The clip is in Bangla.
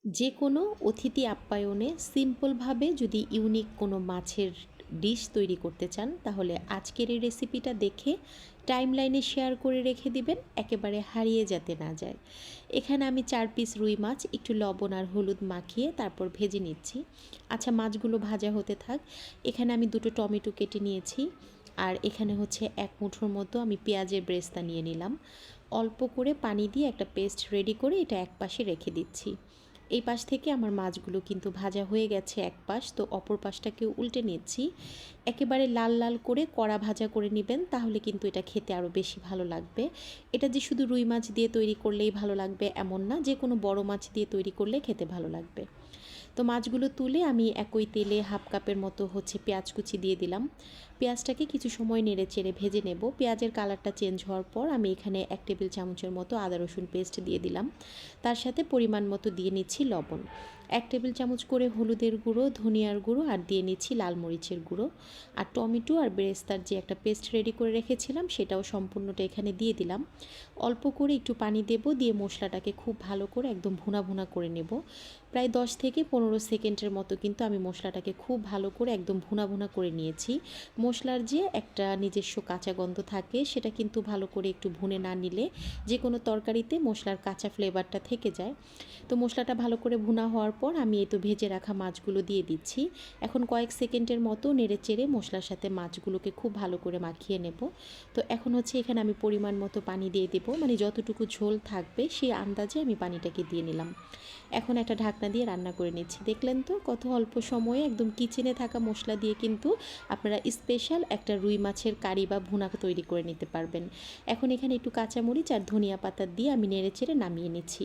যে কোনো অতিথি আপ্যায়নে সিম্পলভাবে যদি ইউনিক কোনো মাছের ডিশ তৈরি করতে চান তাহলে আজকের এই রেসিপিটা দেখে টাইমলাইনে শেয়ার করে রেখে দিবেন, একেবারে হারিয়ে যেতে না যায়। এখানে আমি 4 পিস রুই মাছ একটু লবণ আর হলুদ মাখিয়ে তারপর ভেজে নিচ্ছি। আচ্ছা, মাছগুলো ভাজা হতে থাক। এখানে আমি 2টো টমেটো কেটে নিয়েছি, আর এখানে হচ্ছে 1 মুঠোর মতো আমি পেঁয়াজের ব্রেস্তা নিয়ে নিলাম। অল্প করে পানি দিয়ে একটা পেস্ট রেডি করে এটা এক পাশে রেখে দিচ্ছি। এই পাশ থেকে আমার মাছগুলো কিন্তু ভাজা হয়ে গেছে এক পাশ, তো অপর পাশটাকেও উল্টে নিচ্ছি। একেবারে লাল লাল করে কড়া ভাজা করে নেবেন, তাহলে কিন্তু এটা খেতে আরও বেশি ভালো লাগবে। এটা যে শুধু রুই মাছ দিয়ে তৈরি করলেই ভালো লাগবে এমন না, যে কোনো বড় মাছ দিয়ে তৈরি করলে খেতে ভালো লাগবে। তো মাছগুলো তুলে আমি একই তেলে হাফ কাপের মতো হচ্ছে পেঁয়াজ কুচি দিয়ে দিলাম। পেঁয়াজটাকে কিছু সময় নেড়ে চেড়ে ভেজে নেব। পেঁয়াজের কালারটা চেঞ্জ হওয়ার পর আমি এখানে 1 টেবিল চামচের মতো আদা রসুন পেস্ট দিয়ে দিলাম। তার সাথে পরিমাণ মতো দিয়ে নিচ্ছি লবণ, 1 টেবিল চামচ করে হলুদের গুঁড়ো, ধনিয়ার গুঁড়ো, আর দিয়ে নিচ্ছি লাল মরিচের গুঁড়ো। আর টমেটো আর বেরেস্তার যে একটা পেস্ট রেডি করে রেখেছিলাম সেটাও সম্পূর্ণটা এখানে দিয়ে দিলাম। অল্প করে একটু পানি দেব, দিয়ে মশলাটাকে খুব ভালো করে একদম ভুনা ভুনা করে নেব। প্রায় 10 থেকে 15 সেকেন্ডের মতো কিন্তু আমি মশলাটাকে খুব ভালো করে একদম ভুনা ভুনা করে নিয়েছি। মশলার যে একটা নিজস্ব কাঁচা গন্ধ থাকে সেটা কিন্তু ভালো করে একটু ভুনে না নিলে যে কোনো তরকারিতে মশলার কাঁচা ফ্লেভারটা থেকে যায়। তো মশলাটা ভালো করে ভুনা হওয়ার পর আমি এই তো ভেজে রাখা মাছগুলো দিয়ে দিচ্ছি। এখন কয়েক সেকেন্ডের মতো নেড়ে চেড়ে মশলার সাথে মাছগুলোকে খুব ভালো করে মাখিয়ে নেব। তো এখন হচ্ছে এখানে আমি পরিমাণ মতো পানি দিয়ে দেবো, মানে যতটুকু ঝোল থাকবে সেই আন্দাজে আমি পানিটাকে দিয়ে নিলাম। এখন একটা ঢাকনা দিয়ে রান্না করে নিচ্ছি। দেখলেন তো কত অল্প সময়ে একদম কিচেনে থাকা মশলা দিয়ে কিন্তু আপনারা স্পেশাল একটা রুই মাছের কারি বা ভুনা তৈরি করে নিতে পারবেন। এখন এখানে একটু কাঁচামরিচ আর ধনিয়া পাতা দিয়ে আমি নেড়ে চেড়ে নামিয়ে নিচ্ছি।